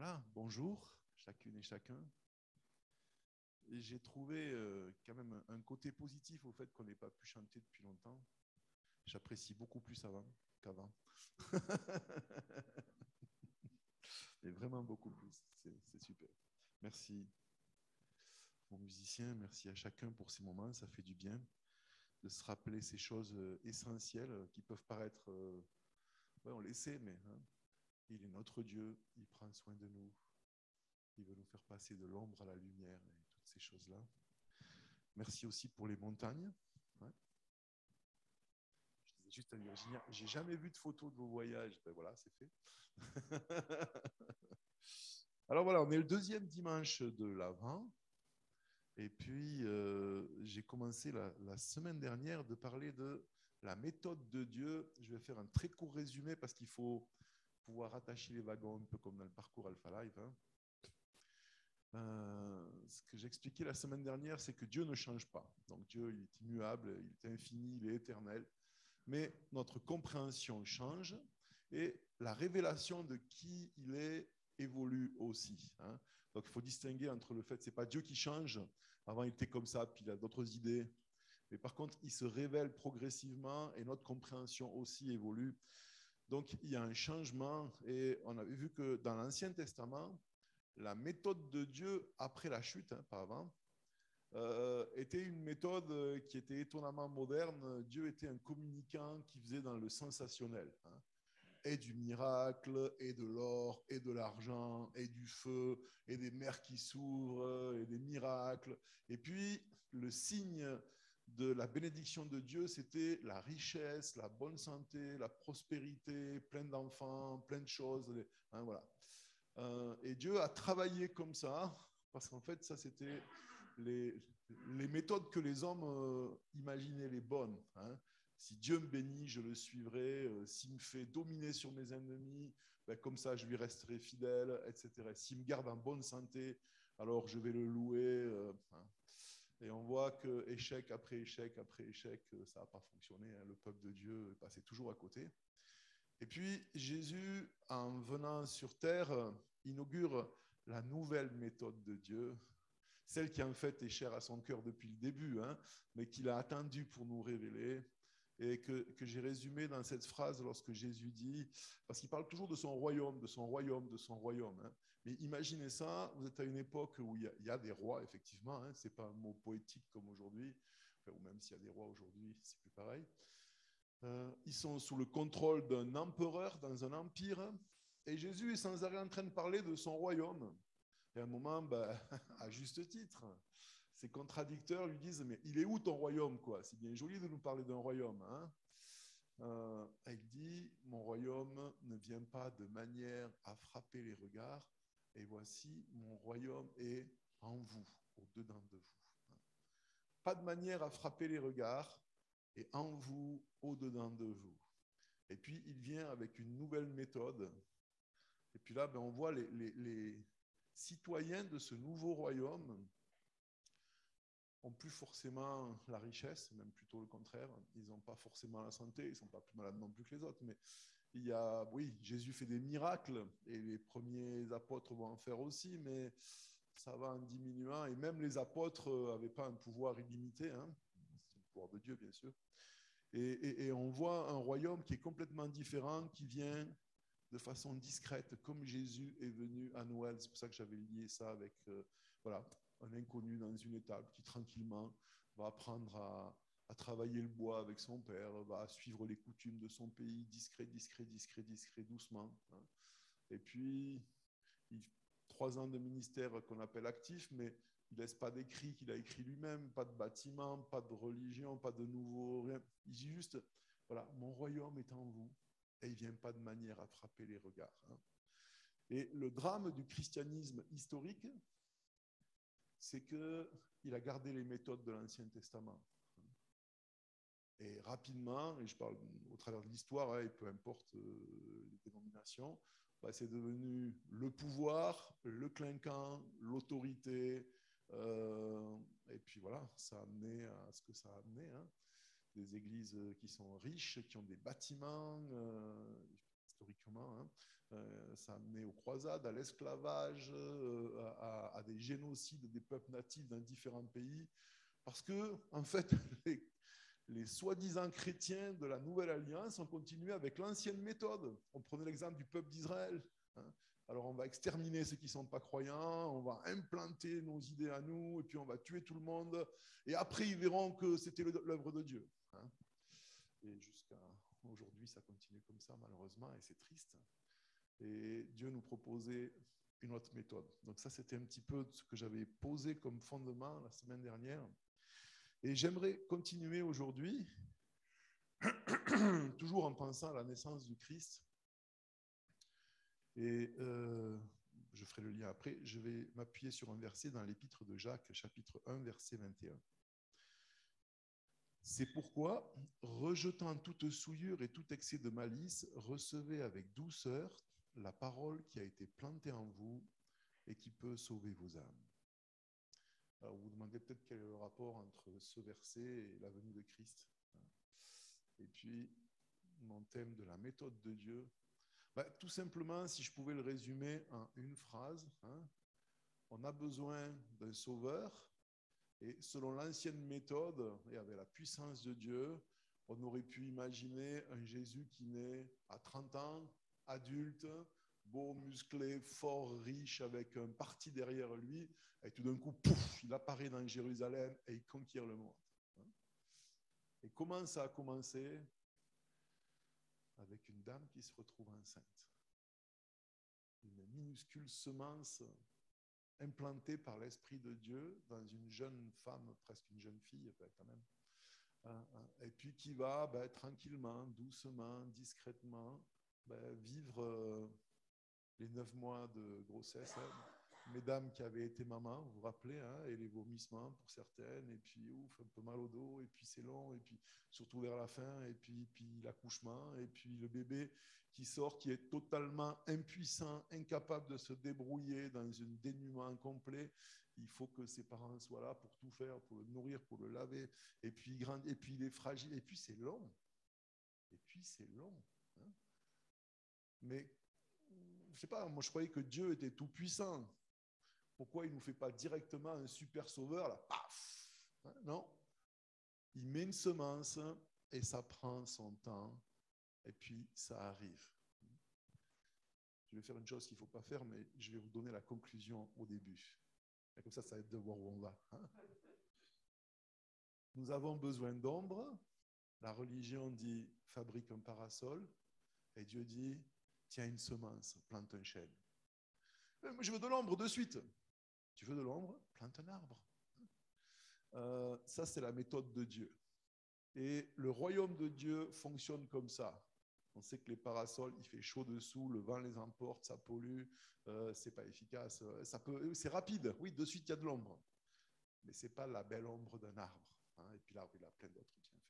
Voilà, bonjour chacune et chacun. Et j'ai trouvé quand même un côté positif au fait qu'on n'ait pas pu chanter depuis longtemps. J'apprécie beaucoup plus avant qu'avant. Et vraiment beaucoup plus. C'est super. Merci aux musiciens, merci à chacun pour ces moments. Ça fait du bien de se rappeler ces choses essentielles qui peuvent paraître, ouais, on les sait, mais hein, il est notre Dieu, il prend soin de nous, il veut nous faire passer de l'ombre à la lumière et toutes ces choses-là. Merci aussi pour les montagnes. Ouais. Je disais juste à Virginia, j'ai jamais vu de photos de vos voyages. Ben voilà, c'est fait. Alors voilà, on est le deuxième dimanche de l'Avent. Et puis, j'ai commencé la semaine dernière de parler de la méthode de Dieu. Je vais faire un très court résumé parce qu'il faut pouvoir attacher les wagons un peu comme dans le parcours Alpha Life. Hein. Ce que j'expliquais la semaine dernière, c'est que Dieu ne change pas. Donc Dieu, il est immuable, il est infini, il est éternel. Mais notre compréhension change et la révélation de qui il est évolue aussi. Hein. Donc il faut distinguer entre le fait que ce n'est pas Dieu qui change, avant il était comme ça, puis il a d'autres idées, mais par contre il se révèle progressivement et notre compréhension aussi évolue. Donc il y a un changement et on avait vu que dans l'Ancien Testament, la méthode de Dieu après la chute, hein, pas avant, était une méthode qui était étonnamment moderne. Dieu était un communicant qui faisait dans le sensationnel. Hein. Et du miracle, et de l'or, et de l'argent, et du feu, et des mers qui s'ouvrent, et des miracles. Et puis, le signe de la bénédiction de Dieu, c'était la richesse, la bonne santé, la prospérité, plein d'enfants, plein de choses. Hein, voilà. Et Dieu a travaillé comme ça, parce qu'en fait, ça, c'était les, les méthodes que les hommes imaginaient les bonnes. Hein. Si Dieu me bénit, je le suivrai. S'il me fait dominer sur mes ennemis, ben, comme ça, je lui resterai fidèle, etc. S'il me garde en bonne santé, alors je vais le louer. Hein. Et on voit que échec après échec après échec, ça n'a pas fonctionné. Hein. Le peuple de Dieu est passé toujours à côté. Et puis Jésus, en venant sur terre, inaugure la nouvelle méthode de Dieu, celle qui en fait est chère à son cœur depuis le début, hein, mais qu'il a attendue pour nous révéler, et que j'ai résumé dans cette phrase lorsque Jésus dit, parce qu'il parle toujours de son royaume, de son royaume, de son royaume. Hein, mais imaginez ça, vous êtes à une époque où il y a des rois, effectivement, hein, ce n'est pas un mot poétique comme aujourd'hui, enfin, ou même s'il y a des rois aujourd'hui, c'est plus pareil. Ils sont sous le contrôle d'un empereur dans un empire, et Jésus est sans arrêt en train de parler de son royaume. Et à un moment, bah, à juste titre, ses contradicteurs lui disent, mais il est où ton royaume, quoi? C'est bien joli de nous parler d'un royaume. Hein. Il dit, mon royaume ne vient pas de manière à frapper les regards, et voici, mon royaume est en vous, au-dedans de vous. Pas de manière à frapper les regards, et en vous, au-dedans de vous. Et puis, il vient avec une nouvelle méthode. Et puis là, ben, on voit les citoyens de ce nouveau royaume n'ont plus forcément la richesse, même plutôt le contraire. Ils n'ont pas forcément la santé, ils ne sont pas plus malades non plus que les autres. Mais il y a, oui, Jésus fait des miracles et les premiers apôtres vont en faire aussi, mais ça va en diminuant. Et même les apôtres n'avaient pas un pouvoir illimité, hein. C'est le pouvoir de Dieu, bien sûr. Et on voit un royaume qui est complètement différent, qui vient de façon discrète, comme Jésus est venu à Noël. C'est pour ça que j'avais lié ça avec voilà, un inconnu dans une étable qui tranquillement va apprendre à travailler le bois avec son père, va suivre les coutumes de son pays, discret, discret, discret, discret, doucement. Hein. Et puis, 3 ans de ministère qu'on appelle actif, mais il ne laisse pas d'écrit qu'il a écrit lui-même, pas de bâtiment, pas de religion, pas de nouveau, rien. Il dit juste, voilà, mon royaume est en vous, et il ne vient pas de manière à frapper les regards. Hein. Et le drame du christianisme historique, c'est qu'il a gardé les méthodes de l'Ancien Testament. Et rapidement, et je parle au travers de l'histoire, hein, et peu importe les dénominations, bah, c'est devenu le pouvoir, le clinquant, l'autorité. Et puis voilà, ça a amené à ce que ça a amené. Hein. Des églises qui sont riches, qui ont des bâtiments, historiquement, hein, Ça a amené aux croisades, à l'esclavage, à des génocides des peuples natifs dans différents pays. Parce que, en fait, les soi-disant chrétiens de la Nouvelle Alliance ont continué avec l'ancienne méthode. On prenait l'exemple du peuple d'Israël. Alors, on va exterminer ceux qui ne sont pas croyants, on va implanter nos idées à nous, et puis on va tuer tout le monde. Et après, ils verront que c'était l'œuvre de Dieu. Et jusqu'à aujourd'hui, ça continue comme ça, malheureusement, et c'est triste. Et Dieu nous proposait une autre méthode. Donc ça, c'était un petit peu ce que j'avais posé comme fondement la semaine dernière. Et j'aimerais continuer aujourd'hui, toujours en pensant à la naissance du Christ. Et je ferai le lien après. Je vais m'appuyer sur un verset dans l'épître de Jacques, chapitre 1, verset 21. C'est pourquoi, rejetant toute souillure et tout excès de malice, recevez avec douceur la parole qui a été plantée en vous et qui peut sauver vos âmes. Alors vous vous demandez peut-être quel est le rapport entre ce verset et la venue de Christ. Et puis, mon thème de la méthode de Dieu. Tout simplement, si je pouvais le résumer en une phrase, on a besoin d'un sauveur. Et selon l'ancienne méthode, et avec la puissance de Dieu, on aurait pu imaginer un Jésus qui naît à 30 ans, adulte, beau, musclé, fort, riche, avec un parti derrière lui, et tout d'un coup, pouf, il apparaît dans Jérusalem et il conquiert le monde. Et comment ça a commencé? Avec une dame qui se retrouve enceinte. Une minuscule semence implantée par l'Esprit de Dieu dans une jeune femme, presque une jeune fille quand même, et puis qui va tranquillement, doucement, discrètement vivre les 9 mois de grossesse. Mesdames qui avaient été mamans, vous vous rappelez, et les vomissements pour certaines, et puis ouf, un peu mal au dos, et puis c'est long, et puis surtout vers la fin, et puis l'accouchement, et puis le bébé qui sort, qui est totalement impuissant, incapable de se débrouiller dans un dénuement complet. Il faut que ses parents soient là pour tout faire, pour le nourrir, pour le laver, et puis il est fragile, et puis c'est long. Mais je sais pas, moi je croyais que Dieu était tout puissant. Pourquoi il ne nous fait pas directement un super sauveur, là, paf, non. Il met une semence et ça prend son temps et puis ça arrive. Je vais faire une chose qu'il ne faut pas faire, mais je vais vous donner la conclusion au début. Et comme ça aide de voir où on va. Nous avons besoin d'ombre. La religion dit fabrique un parasol et Dieu dit tiens une semence, plante un chêne. Moi, je veux de l'ombre de suite. Tu veux de l'ombre? Plante un arbre. Ça, c'est la méthode de Dieu. Et le royaume de Dieu fonctionne comme ça. On sait que les parasols, il fait chaud dessous, le vent les emporte, ça pollue, c'est pas efficace. C'est rapide, oui, de suite il y a de l'ombre. Mais ce n'est pas la belle ombre d'un arbre. Et puis l'arbre, il a plein d'autres bienfaits.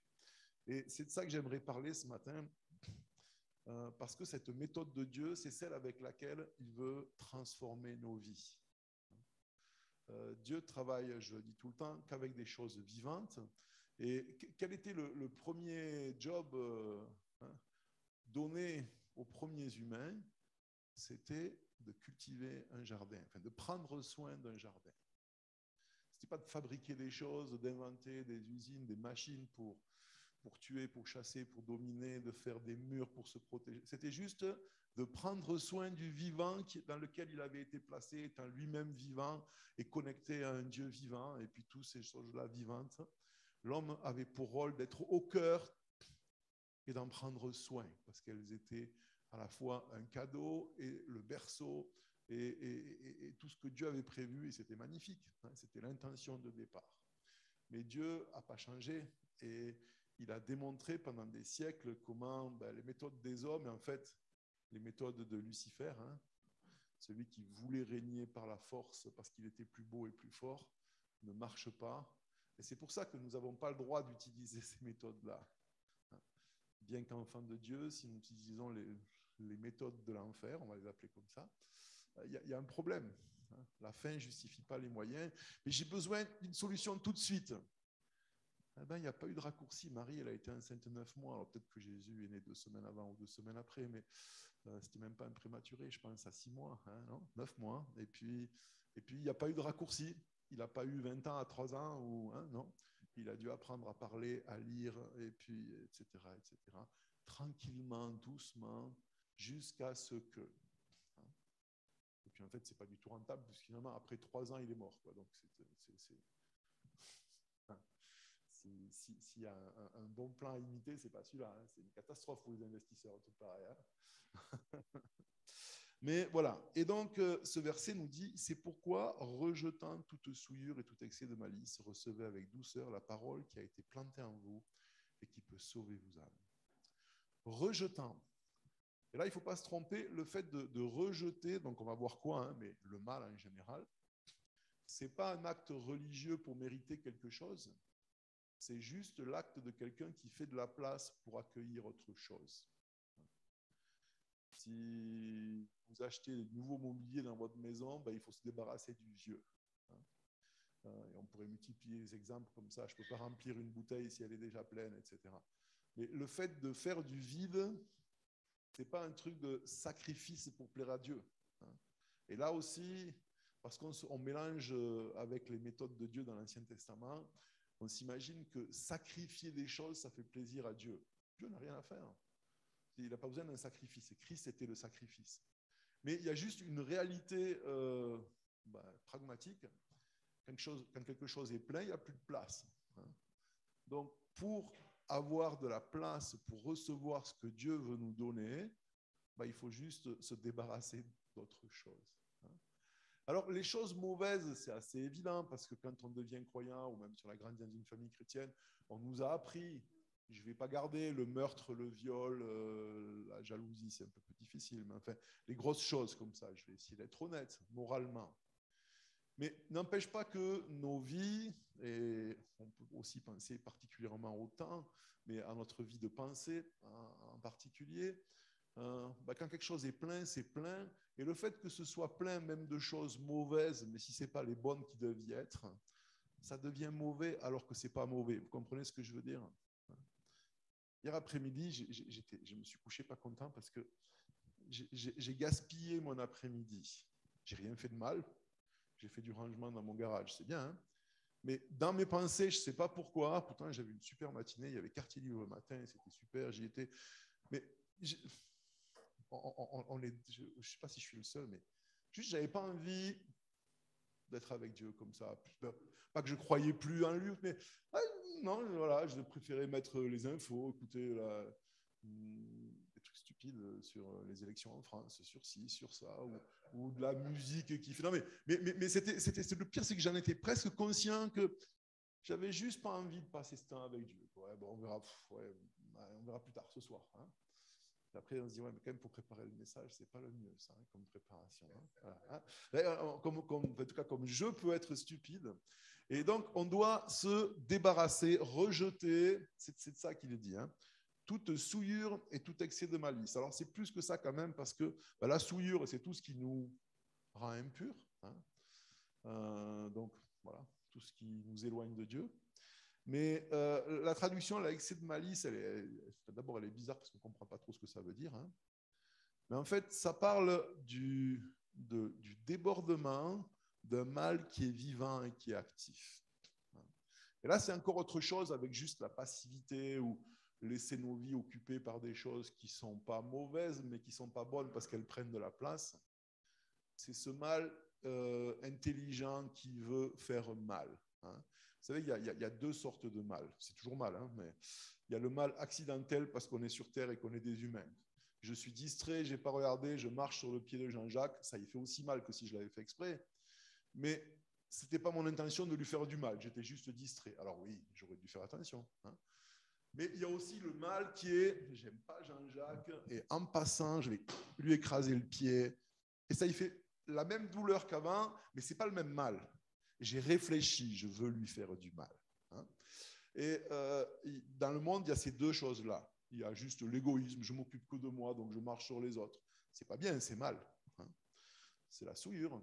Et c'est de ça que j'aimerais parler ce matin, parce que cette méthode de Dieu, c'est celle avec laquelle il veut transformer nos vies. Dieu travaille, je le dis tout le temps, qu'avec des choses vivantes. Et quel était le premier job donné aux premiers humains? C'était de cultiver un jardin, enfin de prendre soin d'un jardin. Ce n'était pas de fabriquer des choses, d'inventer des usines, des machines pour tuer, pour chasser, pour dominer, de faire des murs pour se protéger. C'était juste de prendre soin du vivant dans lequel il avait été placé, étant lui-même vivant et connecté à un Dieu vivant, et puis toutes ces choses-là vivantes. L'homme avait pour rôle d'être au cœur et d'en prendre soin, parce qu'elles étaient à la fois un cadeau et le berceau et tout ce que Dieu avait prévu, et c'était magnifique. C'était l'intention de départ. Mais Dieu n'a pas changé, et il a démontré pendant des siècles comment les méthodes des hommes, et en fait les méthodes de Lucifer, celui qui voulait régner par la force parce qu'il était plus beau et plus fort, ne marchent pas. Et c'est pour ça que nous n'avons pas le droit d'utiliser ces méthodes-là. Bien qu'enfants de Dieu, si nous utilisons les méthodes de l'enfer, on va les appeler comme ça, il y a un problème. La fin ne justifie pas les moyens. Mais j'ai besoin d'une solution tout de suite. Il n'y a pas eu de raccourci. Marie, elle a été enceinte 9 mois. Alors peut-être que Jésus est né 2 semaines avant ou 2 semaines après, mais C'était même pas un prématuré, je pense, à 6 mois, hein, non 9 mois. Et puis, il n'y a pas eu de raccourci. Il n'a pas eu 20 ans à 3 ans, ou, hein, non. Il a dû apprendre à parler, à lire, et puis, etc., etc. Tranquillement, doucement, jusqu'à ce que. Hein. Et puis, en fait, ce n'est pas du tout rentable, parce que finalement, après 3 ans, il est mort. Quoi. Donc, hein. S'il y a un bon plan à imiter, ce n'est pas celui-là. Hein. C'est une catastrophe pour les investisseurs, tout pareil. Hein. Mais voilà. Et donc, ce verset nous dit, c'est pourquoi, rejetant toute souillure et tout excès de malice, recevez avec douceur la parole qui a été plantée en vous et qui peut sauver vos âmes. Rejetant. Et là, il ne faut pas se tromper, le fait de rejeter, donc on va voir quoi, hein, mais le mal en général, ce n'est pas un acte religieux pour mériter quelque chose, c'est juste l'acte de quelqu'un qui fait de la place pour accueillir autre chose. Si vous achetez de nouveaux mobilier dans votre maison, ben, il faut se débarrasser du vieux. Et on pourrait multiplier les exemples comme ça. Je ne peux pas remplir une bouteille si elle est déjà pleine, etc. Mais le fait de faire du vide, ce n'est pas un truc de sacrifice pour plaire à Dieu. Et là aussi, parce qu'on mélange avec les méthodes de Dieu dans l'Ancien Testament, on s'imagine que sacrifier des choses, ça fait plaisir à Dieu. Dieu n'a rien à faire. Il n'a pas besoin d'un sacrifice. Christ était le sacrifice. Mais il y a juste une réalité pragmatique. Quand quelque chose est plein, il n'y a plus de place. Donc, pour avoir de la place, pour recevoir ce que Dieu veut nous donner, il faut juste se débarrasser d'autres choses. Alors, les choses mauvaises, c'est assez évident, parce que quand on devient croyant, ou même si on a grandi dans une famille chrétienne, on nous a appris, je ne vais pas garder le meurtre, le viol, la jalousie, c'est un peu plus difficile, mais enfin, les grosses choses comme ça, je vais essayer d'être honnête, moralement. Mais n'empêche pas que nos vies, et on peut aussi penser particulièrement au temps, mais à notre vie de pensée en particulier, quand quelque chose est plein, c'est plein. Et le fait que ce soit plein même de choses mauvaises, mais si ce n'est pas les bonnes qui doivent y être, ça devient mauvais alors que ce n'est pas mauvais. Vous comprenez ce que je veux dire? Hier après-midi, je me suis couché pas content parce que j'ai gaspillé mon après-midi. J'ai rien fait de mal. J'ai fait du rangement dans mon garage, c'est bien. Hein, mais dans mes pensées, je ne sais pas pourquoi. Pourtant, j'avais une super matinée. Il y avait quartier libre le matin, c'était super. J'y étais. Mais je ne sais pas si je suis le seul, mais juste, je n'avais pas envie d'être avec Dieu comme ça. Pas que je croyais plus en lui, mais non, voilà, je préférais mettre les infos, écouter des trucs stupides sur les élections en France, sur ci, sur ça, ou de la musique qui fait. Non, mais c'était le pire, c'est que j'en étais presque conscient que j'avais juste pas envie de passer ce temps avec Dieu. Ouais, bon, on verra plus tard ce soir. Hein. Après, on se dit, ouais, mais quand même, pour préparer le message, c'est pas le mieux, ça, hein, comme préparation. Hein. Voilà, hein. En tout cas, comme je peux être stupide. Et donc, on doit se débarrasser, rejeter, c'est de ça qu'il est dit, hein, toute souillure et tout excès de malice. Alors, c'est plus que ça quand même, parce que la souillure, c'est tout ce qui nous rend impurs. Hein. Donc, voilà, tout ce qui nous éloigne de Dieu. Mais la traduction, l'excès de malice, d'abord, elle est bizarre parce qu'on ne comprend pas trop ce que ça veut dire. Hein. Mais en fait, ça parle du débordement d'un mal qui est vivant et qui est actif. Et là, c'est encore autre chose avec juste la passivité ou laisser nos vies occupées par des choses qui ne sont pas mauvaises, mais qui ne sont pas bonnes parce qu'elles prennent de la place. C'est ce mal intelligent qui veut faire mal. Hein. Vous savez, il y a deux sortes de mal. C'est toujours mal, hein, mais il y a le mal accidentel parce qu'on est sur Terre et qu'on est des humains. Je suis distrait, je n'ai pas regardé, je marche sur le pied de Jean-Jacques, ça y fait aussi mal que si je l'avais fait exprès. Mais ce n'était pas mon intention de lui faire du mal, j'étais juste distrait. Alors oui, j'aurais dû faire attention. Hein. Mais il y a aussi le mal qui est, j'aime pas Jean-Jacques, et en passant, je vais lui écraser le pied. Et ça y fait la même douleur qu'avant, mais ce n'est pas le même mal. J'ai réfléchi, je veux lui faire du mal. Hein. Et dans le monde, il y a ces deux choses-là. Il y a juste l'égoïsme, je m'occupe que de moi, donc je marche sur les autres. C'est pas bien, c'est mal. Hein. C'est la souillure.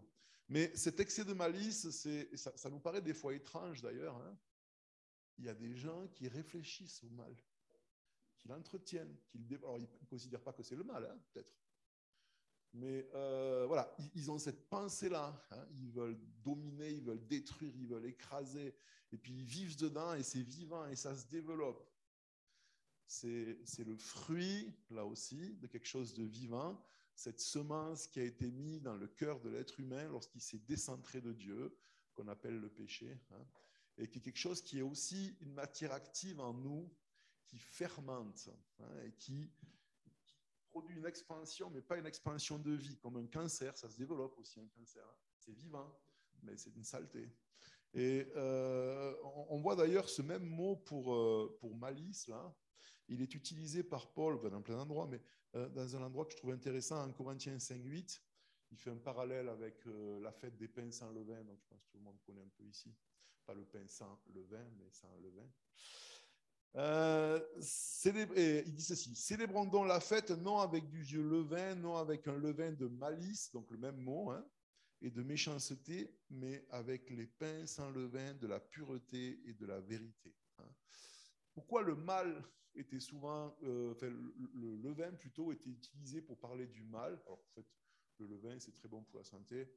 Mais cet excès de malice, ça nous paraît des fois étrange d'ailleurs. Hein. Il y a des gens qui réfléchissent au mal, qui l'entretiennent, alors ils ne considèrent pas que c'est le mal, hein, peut-être. Mais voilà, ils ont cette pensée-là. Hein. Ils veulent dominer, ils veulent détruire, ils veulent écraser. Et puis ils vivent dedans et c'est vivant et ça se développe. C'est le fruit, là aussi, de quelque chose de vivant. Cette semence qui a été mise dans le cœur de l'être humain lorsqu'il s'est décentré de Dieu, qu'on appelle le péché. Hein, et qui est quelque chose qui est aussi une matière active en nous, qui fermente hein, et qui produit une expansion, mais pas une expansion de vie, comme un cancer, ça se développe aussi un cancer. Hein. C'est vivant, mais c'est une saleté. Et on voit d'ailleurs ce même mot pour malice, là, il est utilisé par Paul dans plein d'endroits, mais dans un endroit que je trouve intéressant, en Corinthiens 5,8, il fait un parallèle avec la fête des pains sans levain, donc je pense que tout le monde connaît un peu ici. Pas le pain sans levain, mais sans levain. Il dit ceci, célébrons donc la fête non avec du vieux levain, non avec un levain de malice, donc le même mot, hein, et de méchanceté, mais avec les pains sans levain de la pureté et de la vérité. Hein. Pourquoi le mal était souvent, le levain plutôt était utilisé pour parler du mal. Alors en fait, le levain c'est très bon pour la santé,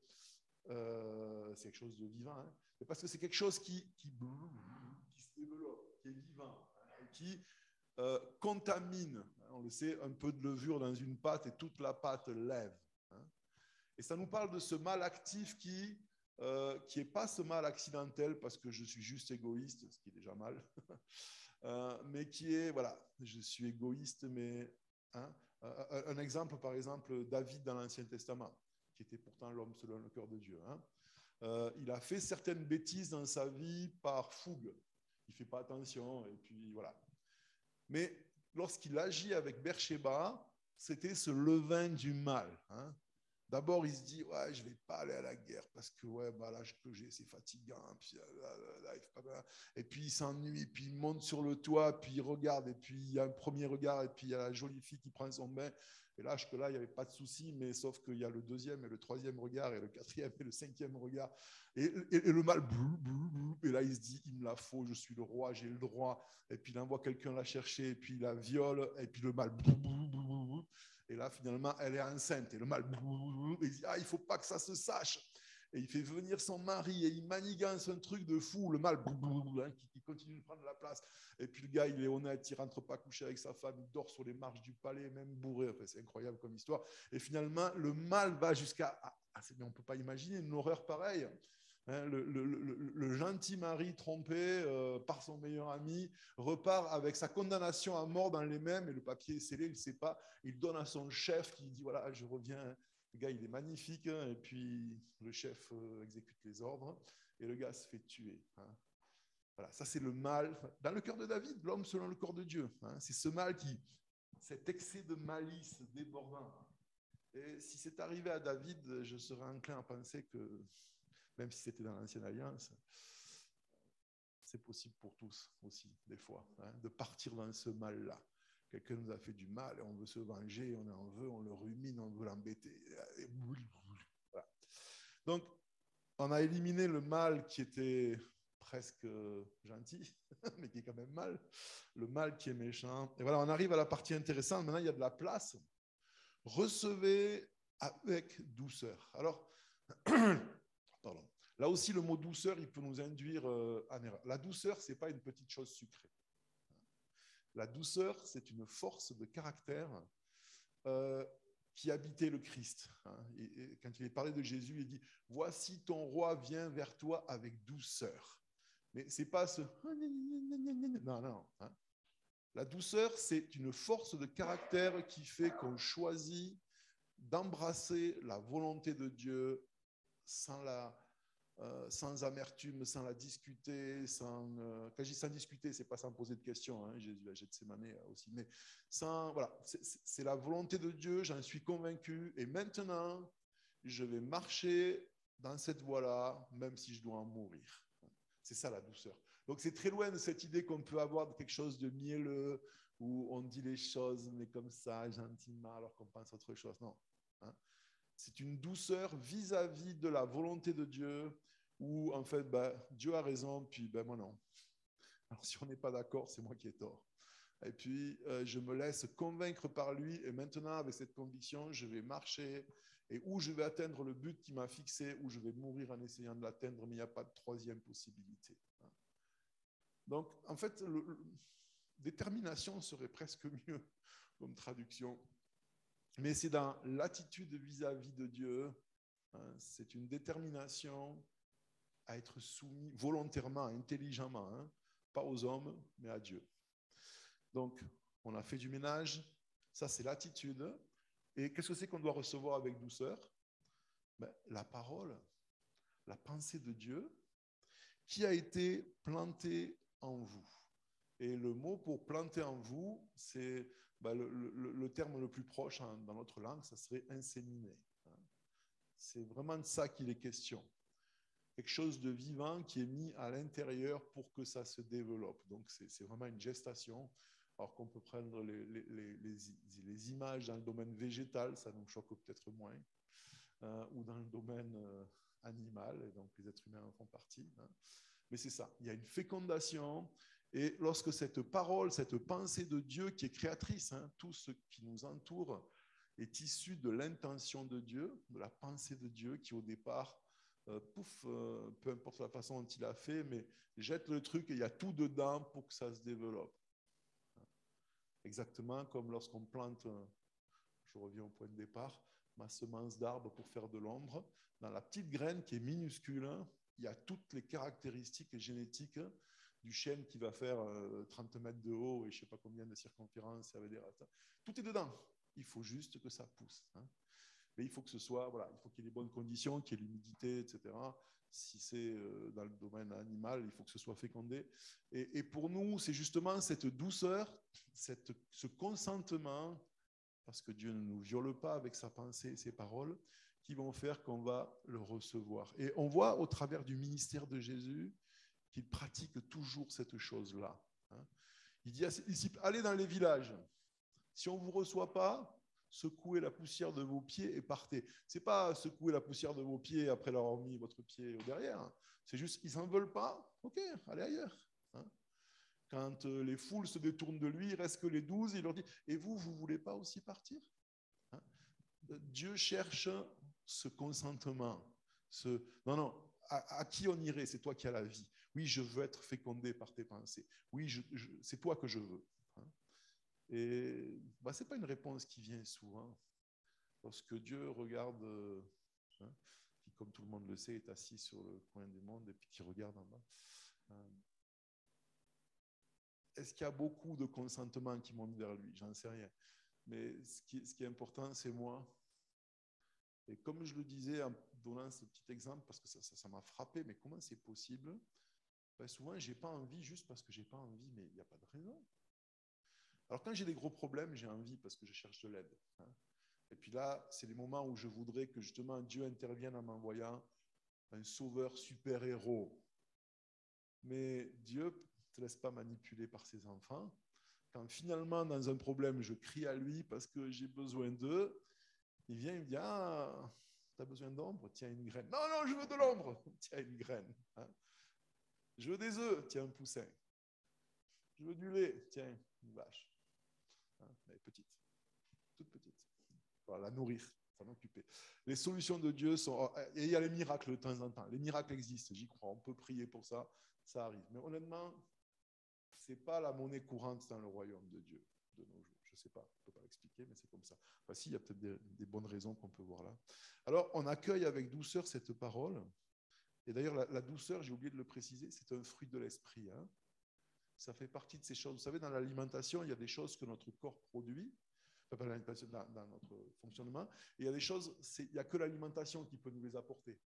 c'est quelque chose de vivant, hein, mais parce que c'est quelque chose qui se développe, qui est vivant qui contamine, on le sait, un peu de levure dans une pâte et toute la pâte lève. Hein. Et ça nous parle de ce mal actif qui n'est pas ce mal accidentel parce que je suis juste égoïste, ce qui est déjà mal, mais qui est, voilà, je suis égoïste, mais hein, un exemple, par exemple, David dans l'Ancien Testament, qui était pourtant l'homme selon le cœur de Dieu. Hein. Il a fait certaines bêtises dans sa vie par fougue. Il ne fait pas attention, et puis voilà. Mais lorsqu'il agit avec Beersheba, c'était ce levain du mal. Hein. D'abord, il se dit, ouais, je ne vais pas aller à la guerre parce que ouais, bah, l'âge que j'ai, c'est fatigant. Puis, et puis, il s'ennuie, puis il monte sur le toit, puis il regarde, et puis il y a un premier regard, et puis il y a la jolie fille qui prend son bain. Et là, il n'y avait pas de souci, mais sauf qu'il y a le deuxième et le troisième regard, et le quatrième et le cinquième regard. Et le mal, et là, il se dit, il me la faut, je suis le roi, j'ai le droit. Et puis, il envoie quelqu'un la chercher, et puis il la viole, et puis le mal, et là, finalement, elle est enceinte. Et le mal, il dit, ah, il ne faut pas que ça se sache. Et il fait venir son mari et il manigance un truc de fou, le mal, qui continue de prendre la place. Et puis le gars, il est honnête, il ne rentre pas coucher avec sa femme, il dort sur les marches du palais, même bourré. Enfin, c'est incroyable comme histoire. Et finalement, le mal va jusqu'à... on ne peut pas imaginer une horreur pareille. Hein, le gentil mari trompé par son meilleur ami repart avec sa condamnation à mort dans les mêmes et le papier est scellé, il ne sait pas. Il donne à son chef qui dit voilà, je reviens. Le gars, il est magnifique. Hein, et puis le chef exécute les ordres et le gars se fait tuer. Hein. Voilà, ça c'est le mal. Dans le cœur de David, l'homme selon le corps de Dieu. Hein, c'est ce mal qui, cet excès de malice débordant. Et si c'est arrivé à David, je serais enclin à penser que même si c'était dans l'Ancienne Alliance, c'est possible pour tous aussi, des fois, hein, de partir dans ce mal-là. Quelqu'un nous a fait du mal et on veut se venger, on en veut, on le rumine, on veut l'embêter. Voilà. Donc, on a éliminé le mal qui était presque gentil, mais qui est quand même mal, le mal qui est méchant. Et voilà, on arrive à la partie intéressante. Maintenant, il y a de la place. Recevez avec douceur. Alors, pardon. Là aussi, le mot douceur, il peut nous induire en erreur. La douceur, ce n'est pas une petite chose sucrée. La douceur, c'est une force de caractère qui habitait le Christ. Et quand il est parlé de Jésus, il dit « Voici ton roi vient vers toi avec douceur ». Mais ce n'est pas ce « non, non hein. ». La douceur, c'est une force de caractère qui fait qu'on choisit d'embrasser la volonté de Dieu sans amertume, sans la discuter, quand je dis sans discuter, c'est pas sans poser de questions, hein, Jésus a Gethsémané aussi, mais voilà, c'est la volonté de Dieu, j'en suis convaincu, et maintenant, je vais marcher dans cette voie-là, même si je dois en mourir. C'est ça la douceur. Donc c'est très loin de cette idée qu'on peut avoir de quelque chose de mielleux, où on dit les choses, mais comme ça, gentiment, alors qu'on pense autre chose. Non. Hein. C'est une douceur vis-à-vis de la volonté de Dieu, où en fait, Dieu a raison, puis moi non. Alors si on n'est pas d'accord, c'est moi qui ai tort. Et puis, je me laisse convaincre par lui. Et maintenant, avec cette conviction, je vais marcher. Et où je vais atteindre le but qui m'a fixé, où je vais mourir en essayant de l'atteindre, mais il n'y a pas de troisième possibilité. Donc, en fait, détermination serait presque mieux comme traduction. Mais c'est dans l'attitude vis-à-vis de Dieu. C'est une détermination à être soumis volontairement, intelligemment, pas aux hommes, mais à Dieu. Donc, on a fait du ménage. Ça, c'est l'attitude. Et qu'est-ce que c'est qu'on doit recevoir avec douceur? La parole, la pensée de Dieu qui a été plantée en vous. Et le mot pour planter en vous, c'est le terme le plus proche dans notre langue, ça serait inséminer. C'est vraiment de ça qu'il est question. Quelque chose de vivant qui est mis à l'intérieur pour que ça se développe. Donc, c'est vraiment une gestation. Alors qu'on peut prendre les images dans le domaine végétal, ça nous choque peut-être moins, ou dans le domaine animal, et donc les êtres humains en font partie. Mais c'est ça, il y a une fécondation, et lorsque cette parole, cette pensée de Dieu qui est créatrice, tout ce qui nous entoure est issu de l'intention de Dieu, de la pensée de Dieu qui au départ, peu importe la façon dont il a fait, mais jette le truc et il y a tout dedans pour que ça se développe. Exactement comme lorsqu'on plante, je reviens au point de départ, ma semence d'arbre pour faire de l'ombre. Dans la petite graine qui est minuscule, il y a toutes les caractéristiques génétiques du chêne qui va faire 30 mètres de haut et je ne sais pas combien de circonférence, ça veut dire, tout est dedans. Il faut juste que ça pousse. Mais il faut que ce soit, voilà, il faut qu'il y ait les bonnes conditions, qu'il y ait l'humidité, etc. Si c'est dans le domaine animal, il faut que ce soit fécondé. Et pour nous, c'est justement cette douceur, ce consentement, parce que Dieu ne nous viole pas avec sa pensée et ses paroles, qui vont faire qu'on va le recevoir. Et on voit au travers du ministère de Jésus qu'il pratique toujours cette chose-là. Il dit à ses disciples, allez dans les villages. Si on ne vous reçoit pas, secouez la poussière de vos pieds et partez. Ce n'est pas secouer la poussière de vos pieds après leur mis votre pied au derrière. C'est juste, ils n'en veulent pas, ok, allez ailleurs. Quand les foules se détournent de lui, il ne reste que les 12, il leur dit, et vous, vous ne voulez pas aussi partir? Dieu cherche ce consentement. Non, à qui on irait? C'est toi qui as la vie. Oui, je veux être fécondé par tes pensées. Oui, c'est toi que je veux. Et ce n'est pas une réponse qui vient souvent. Lorsque Dieu regarde, qui, comme tout le monde le sait, est assis sur le coin du monde et puis qui regarde en bas, est-ce qu'il y a beaucoup de consentement qui monte vers lui? J'en sais rien. Mais ce qui est important, c'est moi. Et comme je le disais en donnant ce petit exemple, parce que ça m'a frappé, mais comment c'est possible? Souvent, je n'ai pas envie juste parce que je n'ai pas envie, mais il n'y a pas de raison. Alors quand j'ai des gros problèmes, j'ai envie parce que je cherche de l'aide. Et puis là, c'est les moments où je voudrais que justement Dieu intervienne en m'envoyant un sauveur super-héros. Mais Dieu ne te laisse pas manipuler par ses enfants. Quand finalement, dans un problème, je crie à lui parce que j'ai besoin d'eux, il vient, il me dit, ah, tu as besoin d'ombre? Tiens, une graine. Non, non, je veux de l'ombre. Tiens, une graine. Je veux des œufs. Tiens, un poussin. Je veux du lait. Tiens, une vache. Elle est petite, toute petite. Voilà, la nourrir, s'en occuper. Les solutions de Dieu sont... Et il y a les miracles de temps en temps. Les miracles existent, j'y crois. On peut prier pour ça, ça arrive. Mais honnêtement, ce n'est pas la monnaie courante dans le royaume de Dieu de nos jours. Je ne sais pas, je ne peux pas l'expliquer, mais c'est comme ça. Enfin, si, il y a peut-être des bonnes raisons qu'on peut voir là. Alors, on accueille avec douceur cette parole. Et d'ailleurs, la douceur, j'ai oublié de le préciser, c'est un fruit de l'esprit. Ça fait partie de ces choses. Vous savez, dans l'alimentation, il y a des choses que notre corps produit, dans notre fonctionnement. Et il y a des choses, il n'y a que l'alimentation qui peut nous les apporter,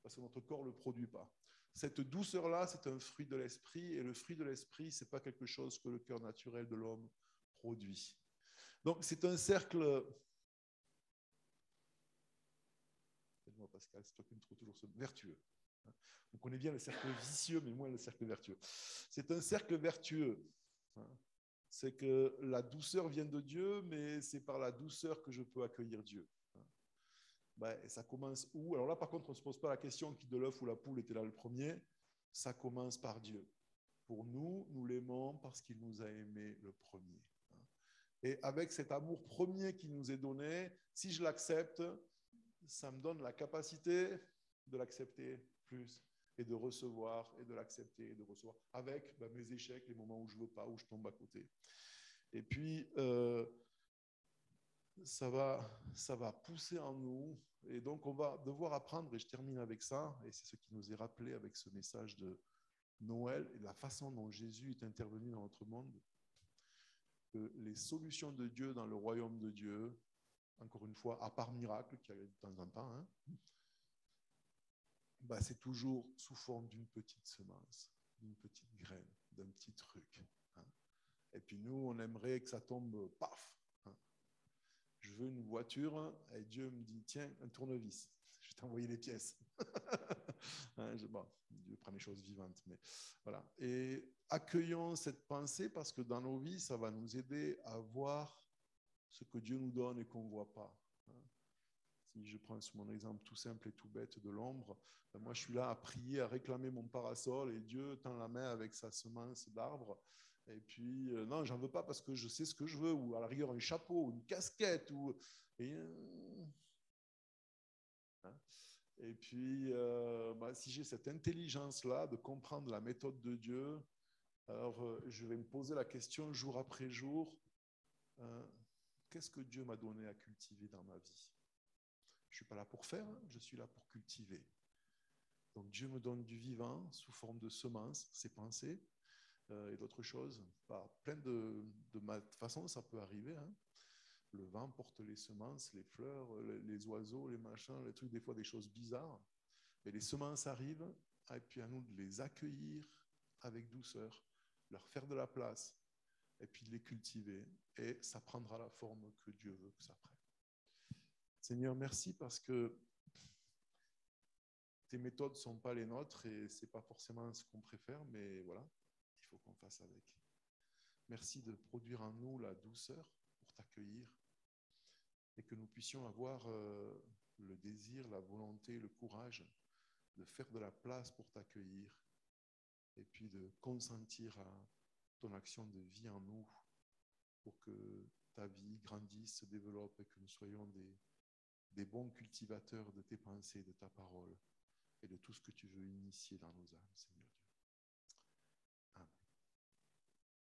parce que notre corps ne le produit pas. Cette douceur-là, c'est un fruit de l'esprit, et le fruit de l'esprit, ce n'est pas quelque chose que le cœur naturel de l'homme produit. Donc, c'est un cercle... Moi, Pascal, c'est toi qui me trouves toujours vertueux. On connaît bien le cercle vicieux, mais moins le cercle vertueux. C'est un cercle vertueux. C'est que la douceur vient de Dieu, mais c'est par la douceur que je peux accueillir Dieu. Et ça commence où? Alors là, par contre, on ne se pose pas la question qui de l'œuf ou la poule était là le premier. Ça commence par Dieu. pour nous, nous l'aimons parce qu'il nous a aimés le premier. Et avec cet amour premier qui nous est donné, si je l'accepte, ça me donne la capacité de l'accepter plus et de recevoir et de l'accepter et de recevoir avec mes échecs, les moments où je ne veux pas, où je tombe à côté. Et puis, ça va pousser en nous. Et donc, on va devoir apprendre, et je termine avec ça, et c'est ce qui nous est rappelé avec ce message de Noël et la façon dont Jésus est intervenu dans notre monde, que les solutions de Dieu dans le royaume de Dieu, encore une fois, à part miracle, qui arrive de temps en temps, hein, c'est toujours sous forme d'une petite semence, d'une petite graine, d'un petit truc. Hein. Et puis nous, on aimerait que ça tombe, paf. Hein. Je veux une voiture, et Dieu me dit, tiens, un tournevis, je vais t'envoyer les pièces. Hein, Dieu prend les choses vivantes, mais voilà. Et accueillons cette pensée parce que dans nos vies, ça va nous aider à voir ce que Dieu nous donne et qu'on ne voit pas. Si je prends sur mon exemple tout simple et tout bête de l'ombre, moi je suis là à prier, à réclamer mon parasol et Dieu tend la main avec sa semence d'arbre. Et puis, non, j'en veux pas parce que je sais ce que je veux, ou à la rigueur un chapeau, ou une casquette, et puis, si j'ai cette intelligence-là de comprendre la méthode de Dieu, alors je vais me poser la question jour après jour, qu'est-ce que Dieu m'a donné à cultiver dans ma vie? Je ne suis pas là pour faire, je suis là pour cultiver. Donc Dieu me donne du vivant sous forme de semences, ses pensées et d'autres choses. Par plein de façons, ça peut arriver. Hein. Le vent porte les semences, les fleurs, les oiseaux, les machins, les trucs, des fois des choses bizarres. Mais les semences arrivent, et puis à nous de les accueillir avec douceur, leur faire de la place, et puis de les cultiver. Et ça prendra la forme que Dieu veut que ça prenne. Seigneur, merci parce que tes méthodes ne sont pas les nôtres et ce n'est pas forcément ce qu'on préfère, mais voilà, il faut qu'on fasse avec. Merci de produire en nous la douceur pour t'accueillir et que nous puissions avoir le désir, la volonté, le courage de faire de la place pour t'accueillir et puis de consentir à ton action de vie en nous pour que ta vie grandisse, se développe et que nous soyons des bons cultivateurs de tes pensées, de ta parole et de tout ce que tu veux initier dans nos âmes, Seigneur.